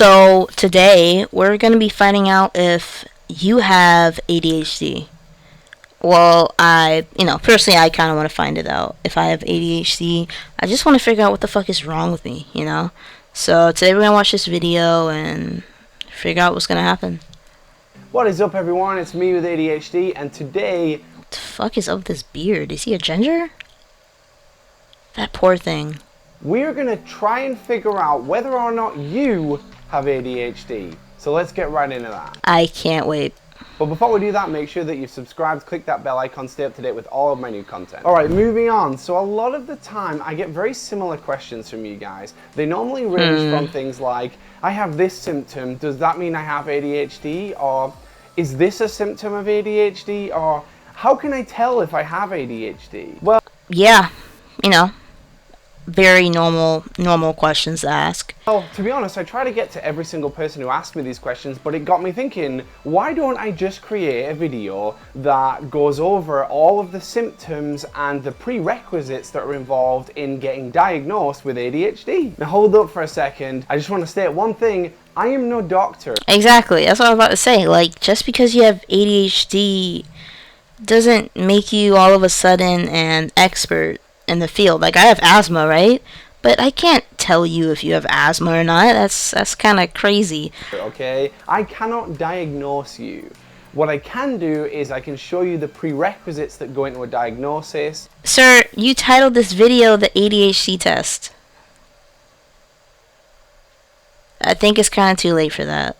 So today we're gonna be finding out if you have ADHD. Well, personally, I kind of want to find it out. If I have ADHD, I just want to figure out what the fuck is wrong with me. So today we're gonna watch this video and figure out what's gonna happen. What is up, everyone? It's me with ADHD, and today... What the fuck is up with this beard? Is he a ginger? That poor thing. We're gonna try and figure out whether or not you have ADHD. So let's get right into that. I can't wait. But before we do that, make sure that you've subscribed, click that bell icon, stay up to date with all of my new content. Alright, moving on. So a lot of the time, I get very similar questions from you guys. They normally range from things like, I have this symptom, does that mean I have ADHD? Or, is this a symptom of ADHD? Or, how can I tell if I have ADHD? Well, yeah, very normal questions to ask. Well, to be honest, I try to get to every single person who asks me these questions, but it got me thinking, why don't I just create a video that goes over all of the symptoms and the prerequisites that are involved in getting diagnosed with ADHD? Now hold up for a second, I just want to state one thing, I am no doctor. Exactly, that's what I was about to say. Like, just because you have ADHD doesn't make you all of a sudden an expert in the field. Like, I have asthma, right? But I can't tell you if you have asthma or not. That's kind of crazy. Okay, I cannot diagnose you. What I can do is I can show you the prerequisites that go into a diagnosis. Sir, you titled this video the ADHD test. I think it's kind of too late for that.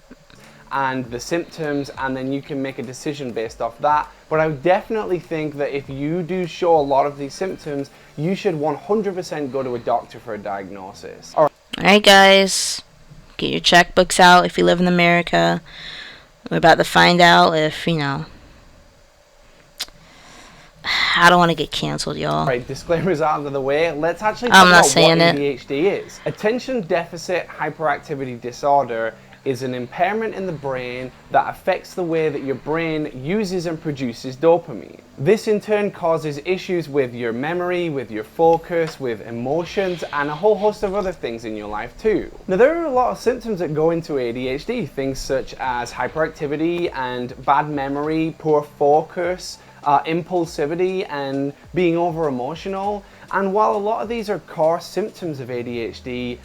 And the symptoms, and then you can make a decision based off that. But I would definitely think that if you do show a lot of these symptoms, you should 100% go to a doctor for a diagnosis. Alright guys, get your checkbooks out if you live in America. We're about to find out if, I don't want to get canceled, y'all. Alright, disclaimers out of the way. Let's actually talk about what ADHD is. Attention Deficit Hyperactivity Disorder is an impairment in the brain that affects the way that your brain uses and produces dopamine. This in turn causes issues with your memory, with your focus, with emotions, and a whole host of other things in your life too. Now there are a lot of symptoms that go into ADHD, things such as hyperactivity and bad memory, poor focus, impulsivity, and being over emotional. And while a lot of these are core symptoms of ADHD,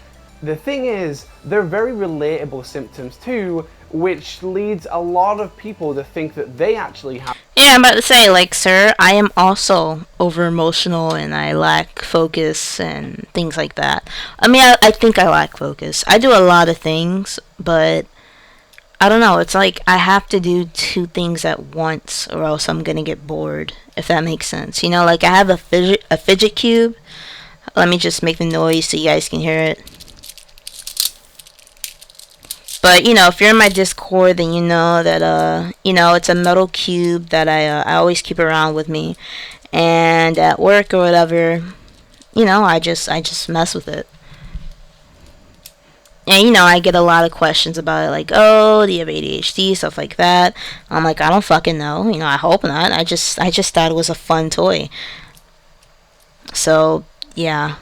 the thing is, they're very relatable symptoms too, which leads a lot of people to think that they actually have. Yeah, I'm about to say, like, sir, I am also over emotional and I lack focus and things like that. I mean, I think I lack focus. I do a lot of things, but I don't know. It's like I have to do two things at once or else I'm gonna get bored, if that makes sense. Like I have a fidget cube. Let me just make the noise so you guys can hear it. But, if you're in my Discord, then you know that, it's a metal cube that I always keep around with me. And at work or whatever, I just mess with it. And, I get a lot of questions about it, like, oh, do you have ADHD, stuff like that. I'm like, I don't fucking know. I hope not. I just thought it was a fun toy. So, yeah.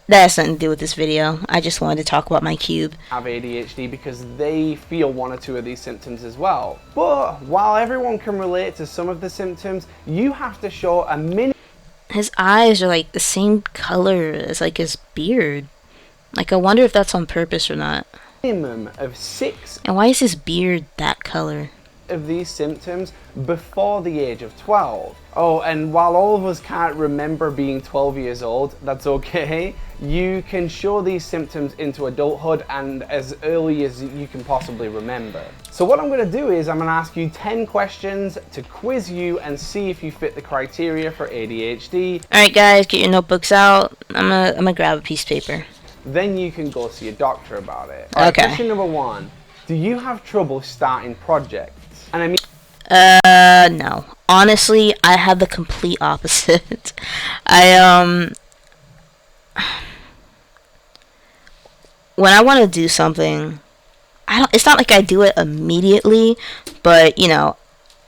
That has nothing to do with this video. I just wanted to talk about my cube. Have ADHD because they feel one or two of these symptoms as well. But while everyone can relate to some of the symptoms, you have to show a minimum. His eyes are like the same color as like his beard. Like, I wonder if that's on purpose or not. Minimum of 6. And why is his beard that color? Of these symptoms before the age of 12. Oh, and while all of us can't remember being 12 years old, that's okay. You can show these symptoms into adulthood and as early as you can possibly remember. So what I'm going to do is I'm going to ask you 10 questions to quiz you and see if you fit the criteria for ADHD. Alright guys, get your notebooks out. I'm gonna grab a piece of paper. Then you can go see a doctor about it. All right, okay. Question number 1. Do you have trouble starting projects? And I mean... No. Honestly, I have the complete opposite. When I want to do something, it's not like I do it immediately, but,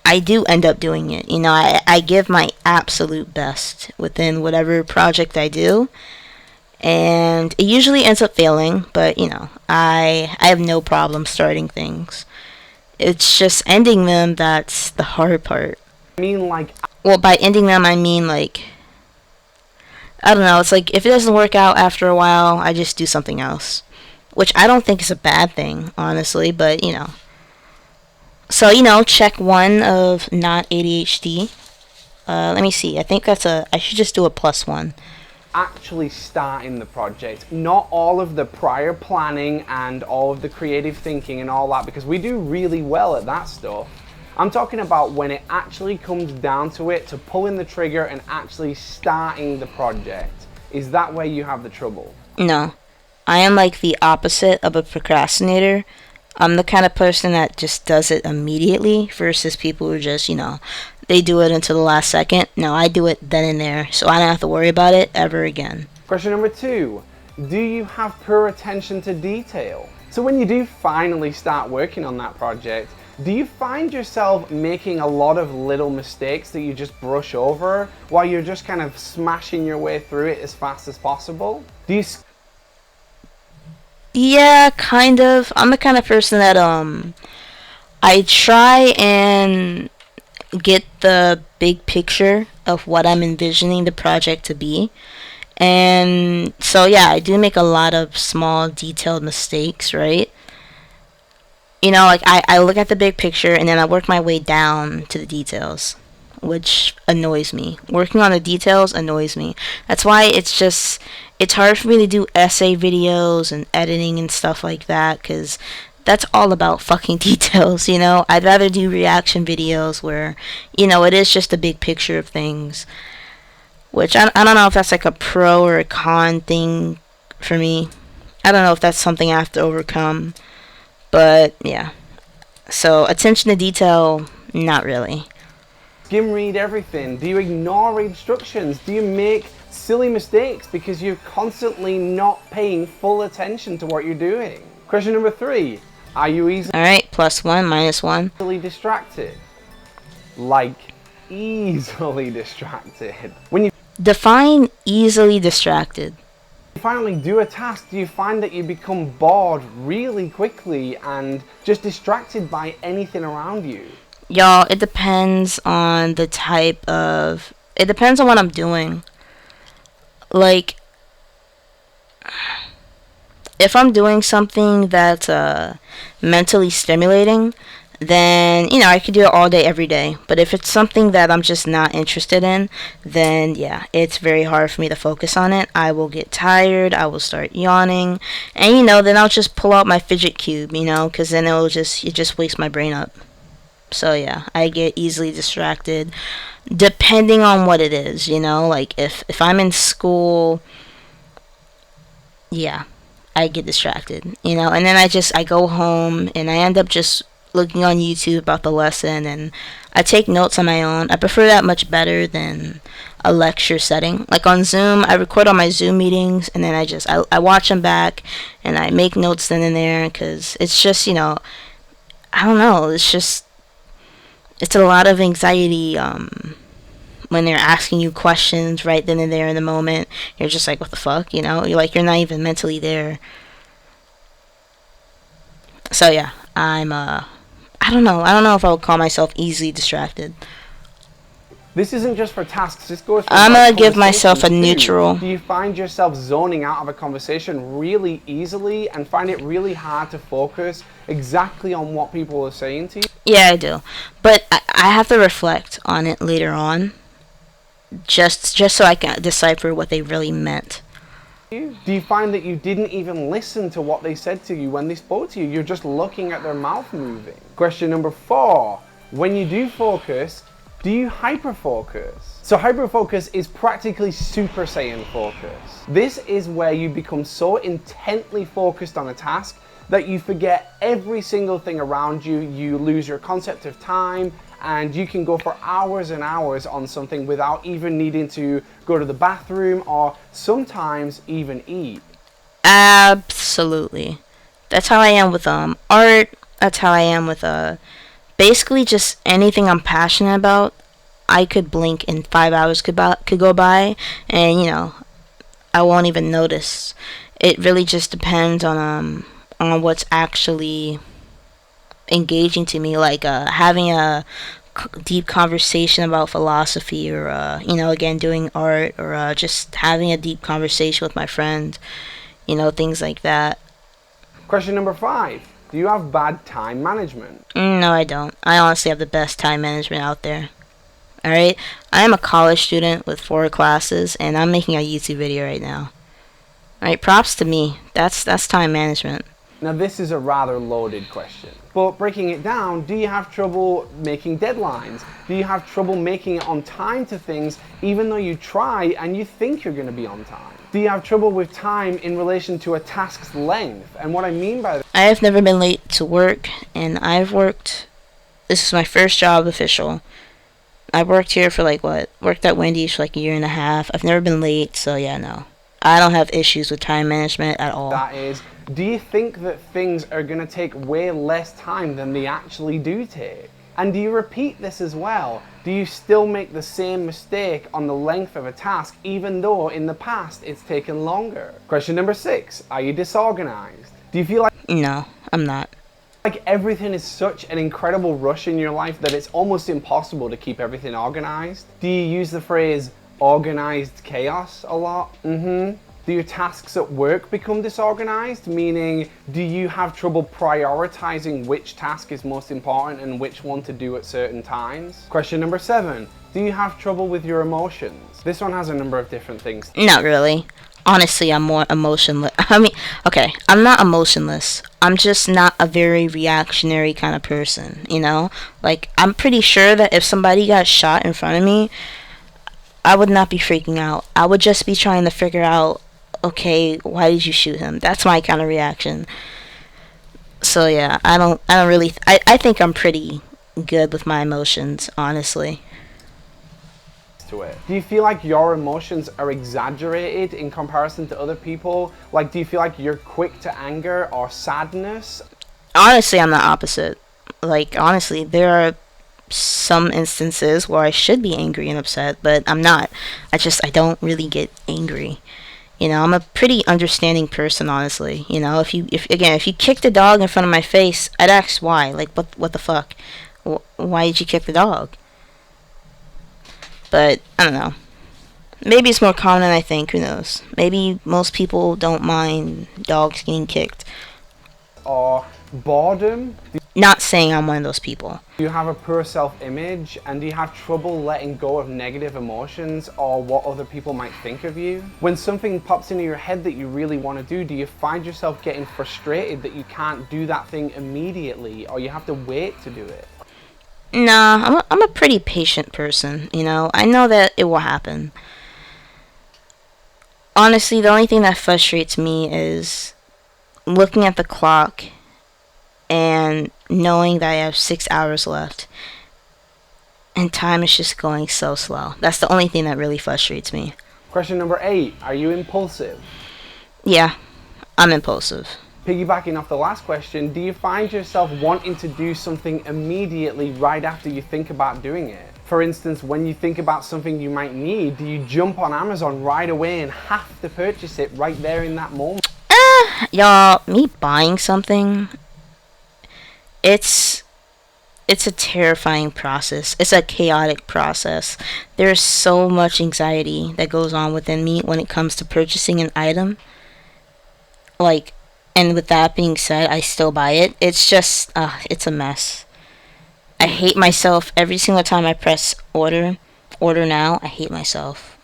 I do end up doing it. I give my absolute best within whatever project I do. and it usually ends up failing, but I have no problem starting things. It's just ending them that's the hard part. I mean, like, well, by ending them I mean, like, I don't know, it's like if it doesn't work out after a while, I just do something else, which I don't think is a bad thing, honestly, but so check one of not ADHD. Let me see, I think I should just do a +1. actually starting the project, not all of the prior planning and all of the creative thinking and all that, because we do really well at that stuff. I'm talking about when it actually comes down to it, to pulling the trigger and actually starting the project. Is that where you have the trouble? No, I am like the opposite of a procrastinator. I'm the kind of person that just does it immediately versus people who just, they do it until the last second. No, I do it then and there, so I don't have to worry about it ever again. Question number 2. Do you have poor attention to detail? So when you do finally start working on that project, do you find yourself making a lot of little mistakes that you just brush over while you're just kind of smashing your way through it as fast as possible? Yeah, kind of. I'm the kind of person that I try and get the big picture of what I'm envisioning the project to be. And so yeah, I do make a lot of small detailed mistakes, right? Like I look at the big picture and then I work my way down to the details, which annoys me. Working on the details annoys me. That's why it's hard for me to do essay videos and editing and stuff like that, because that's all about fucking details, I'd rather do reaction videos where, it is just the big picture of things. Which I don't know if that's like a pro or a con thing for me. I don't know if that's something I have to overcome. But yeah. So attention to detail, not really. Skim read everything? Do you ignore instructions? Do you make silly mistakes because you're constantly not paying full attention to what you're doing? Question number 3. Are you Alright, +1, -1. easily distracted? Like, easily distracted. When you define easily distracted. finally do a task, do you find that you become bored really quickly and just distracted by anything around you? Y'all, it depends on it depends on what I'm doing. Like, if I'm doing something that's mentally stimulating, then I could do it all day every day. But if it's something that I'm just not interested in, then yeah, it's very hard for me to focus on it. I will get tired, I will start yawning, and then I'll just pull out my fidget cube, because then it just wakes my brain up. So yeah, I get easily distracted depending on what it is, like if I'm in school, yeah, I get distracted, and then I go home and I end up just looking on YouTube about the lesson, and I take notes on my own. I prefer that much better than a lecture setting. Like on Zoom, I record all my Zoom meetings, and then I watch them back, and I make notes then and there, because it's just, I don't know, it's a lot of anxiety when they're asking you questions right then and there in the moment. You're just like, what the fuck, you're you're not even mentally there. So yeah, I don't know if I would call myself easily distracted. This isn't just for tasks, this goes for I'm gonna give myself a neutral. Do you find yourself zoning out of a conversation really easily and find it really hard to focus exactly on what people are saying to you? Yeah, I do. But I have to reflect on it later on, just so I can decipher what they really meant. Do you find that you didn't even listen to what they said to you when they spoke to you? You're just looking at their mouth moving. Question number 4. When you do focus, do you hyperfocus? So hyperfocus is practically Super Saiyan focus. This is where you become so intently focused on a task that you forget every single thing around you, you lose your concept of time, and you can go for hours and hours on something without even needing to go to the bathroom or sometimes even eat. Absolutely. That's how I am with art. That's how I am with basically just anything I'm passionate about. I could blink and 5 hours could go by, and I won't even notice. It really just depends on what's actually engaging to me, like having a deep conversation about philosophy, or again, doing art, or just having a deep conversation with my friend, things like that. Question number 5. Do you have bad time management? No, I don't. I honestly have the best time management out there. All right, I am a college student with 4 classes, and I'm making a YouTube video right now. All right, props to me. That's time management. Now this is a rather loaded question, but breaking it down, do you have trouble making deadlines? Do you have trouble making it on time to things even though you try and you think you're going to be on time? Do you have trouble with time in relation to a task's length? And what I mean by that, I have never been late to work, and this is my first job official. I worked here for worked at Wendy's for like a year and a half. I've never been late, so yeah, no. I don't have issues with time management at all. that is, do you think that things are going to take way less time than they actually do take? And do you repeat this as well? Do you still make the same mistake on the length of a task even though in the past it's taken longer? Question number 6. Are you disorganized? Do you feel like No, I'm not. Everything is such an incredible rush in your life that it's almost impossible to keep everything organized? Do you use the phrase organized chaos a lot? Do your tasks at work become disorganized? Meaning, do you have trouble prioritizing which task is most important and which one to do at certain times? Question number 7. Do you have trouble with your emotions? This one has a number of different things. Not really. Honestly, I'm more emotionless. Okay, I'm not emotionless. I'm just not a very reactionary kind of person, Like, I'm pretty sure that if somebody got shot in front of me, I would not be freaking out. I would just be trying to figure out, okay, why did you shoot him? That's my kind of reaction. So yeah, I think I'm pretty good with my emotions, honestly. To it. Do you feel like your emotions are exaggerated in comparison to other people? Like, do you feel like you're quick to anger or sadness? Honestly, I'm the opposite. Like, honestly, there are some instances where I should be angry and upset, but I'm not. I don't really get angry. I'm a pretty understanding person, honestly. If you kicked a dog in front of my face, I'd ask why. Like, what the fuck? Why did you kick the dog? But I don't know. Maybe it's more common than I think. Who knows? Maybe most people don't mind dogs getting kicked. Or boredom? Not saying I'm one of those people. Do you have a poor self-image, and do you have trouble letting go of negative emotions or what other people might think of you? When something pops into your head that you really want to do you find yourself getting frustrated that you can't do that thing immediately, or you have to wait to do it? Nah, I'm a pretty patient person, I know that it will happen. Honestly, the only thing that frustrates me is looking at the clock and knowing that I have 6 hours left. And time is just going so slow. That's the only thing that really frustrates me. Question number 8. Are you impulsive? Yeah, I'm impulsive. Piggybacking off the last question, do you find yourself wanting to do something immediately right after you think about doing it? For instance, when you think about something you might need, do you jump on Amazon right away and have to purchase it right there in that moment? Y'all, me buying something, it's a terrifying process. It's a chaotic process. There's so much anxiety that goes on within me when it comes to purchasing an item. And with that being said, I still buy it. It's just, it's a mess. I hate myself every single time I press order now. I hate myself.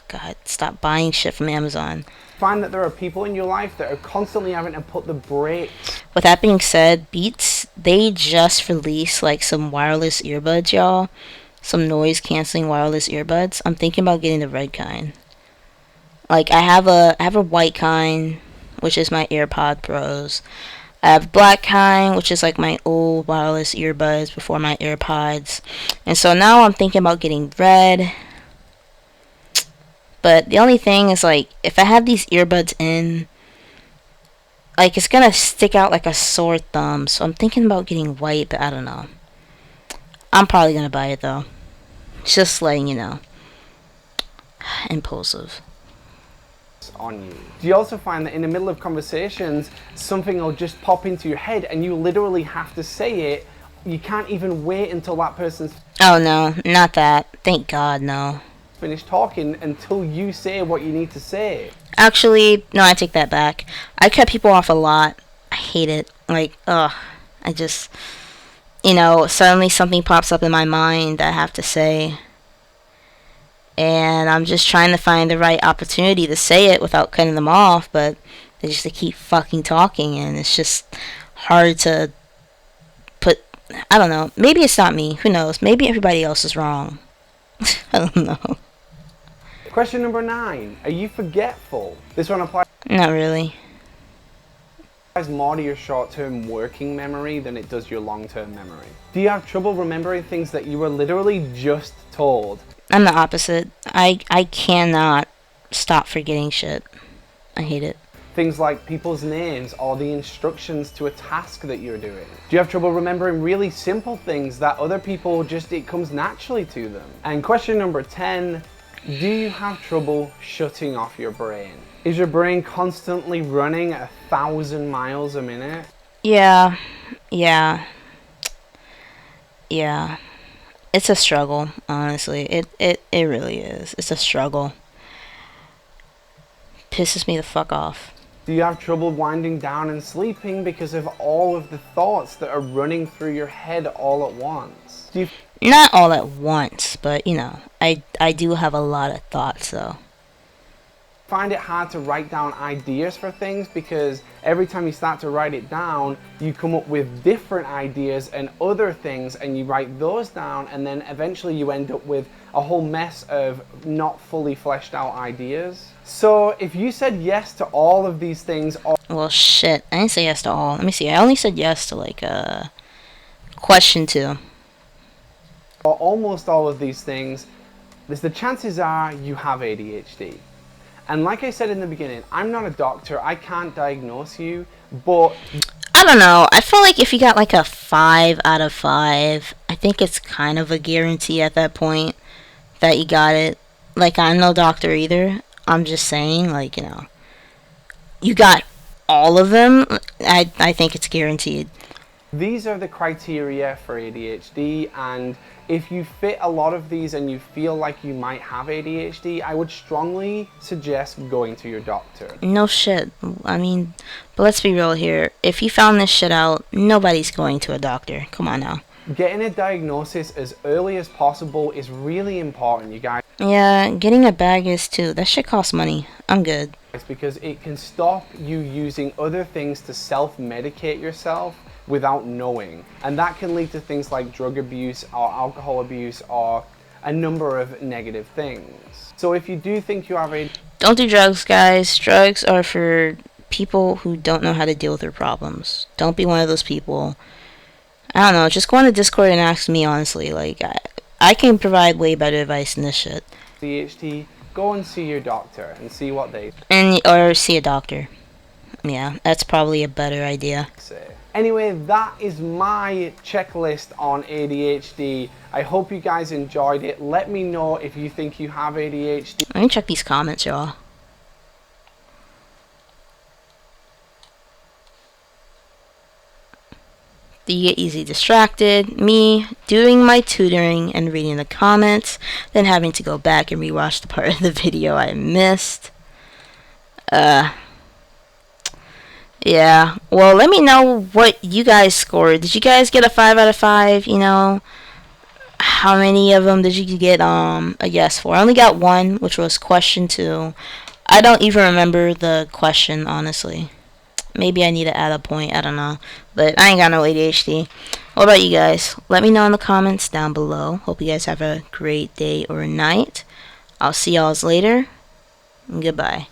God, stop buying shit from Amazon. Find that there are people in your life that are constantly having to put the brakes. With that being said, Beats, they just released some wireless earbuds, y'all. Some noise canceling wireless earbuds. I'm thinking about getting the red kind. I have a white kind, which is my AirPod Pros. I have black kind, which is my old wireless earbuds before my AirPods. And so now I'm thinking about getting red. But the only thing is, if I have these earbuds in, it's gonna stick out like a sore thumb. So I'm thinking about getting white, but I don't know. I'm probably gonna buy it, though. Just letting you know. Impulsive. on you? Do you also find that in the middle of conversations, something will just pop into your head and you literally have to say it? You can't even wait until that person's Oh no, not that. Thank God, no. finished talking until you say what you need to say. Actually, no, I take that back. I cut people off a lot. I hate it. Like, ugh. I just, suddenly something pops up in my mind that I have to say. And I'm just trying to find the right opportunity to say it without cutting them off, but they just keep fucking talking, and it's just hard to put. I don't know. Maybe it's not me. Who knows? Maybe everybody else is wrong. I don't know. Question number 9. Are you forgetful? This one applies Not really. more to your short-term working memory than it does your long-term memory. Do you have trouble remembering things that you were literally just told? I'm the opposite. I cannot stop forgetting shit. I hate it. Things like people's names or the instructions to a task that you're doing. Do you have trouble remembering really simple things that other people it comes naturally to them? And question number 10, do you have trouble shutting off your brain? Is your brain constantly running at 1,000 miles a minute? Yeah. It's a struggle, honestly. It really is. It's a struggle. Pisses me the fuck off. Do you have trouble winding down and sleeping because of all of the thoughts that are running through your head all at once? Not all at once, but I do have a lot of thoughts though. Find it hard to write down ideas for things because every time you start to write it down, you come up with different ideas and other things, and you write those down, and then eventually you end up with a whole mess of not fully fleshed out ideas. So if you said yes to all of these things, well, shit, I didn't say yes to all. Let me see. I only said yes to like question 2. or almost all of these things, the chances are you have ADHD. And like I said in the beginning, I'm not a doctor, I can't diagnose you, but I don't know. I feel like if you got like a 5 out of 5, I think it's kind of a guarantee at that point that you got it. Like, I'm no doctor either. I'm just saying, like, you got all of them. I think it's guaranteed. these are the criteria for ADHD, and if you fit a lot of these and you feel like you might have ADHD, I would strongly suggest going to your doctor. No shit. I mean, but let's be real here. If you found this shit out, nobody's going to a doctor. Come on now. Getting a diagnosis as early as possible is really important, you guys. Yeah, getting a bag is too. That shit costs money. I'm good. Because it can stop you using other things to self-medicate yourself without knowing. And that can lead to things like drug abuse or alcohol abuse or a number of negative things. So if you do think you have ADHD, don't do drugs, guys. Drugs are for people who don't know how to deal with their problems. Don't be one of those people. I don't know, just go on the Discord and ask me honestly. Like, I can provide way better advice than this shit. go and see your doctor and see what they or see a doctor. Yeah, that's probably a better idea. say. Anyway, that is my checklist on ADHD. I hope you guys enjoyed it. Let me know if you think you have ADHD. Let me check these comments, y'all. Do you get easily distracted? Me, doing my tutoring and reading the comments, then having to go back and rewatch the part of the video I missed. Yeah, well, let me know what you guys scored. Did you guys get a 5 out of 5? You know, how many of them did you get a yes for? I only got one, which was question 2. I don't even remember the question, honestly. Maybe I need to add a point, I don't know. But I ain't got no ADHD. What about you guys? Let me know in the comments down below. Hope you guys have a great day or night. I'll see y'all later. Goodbye.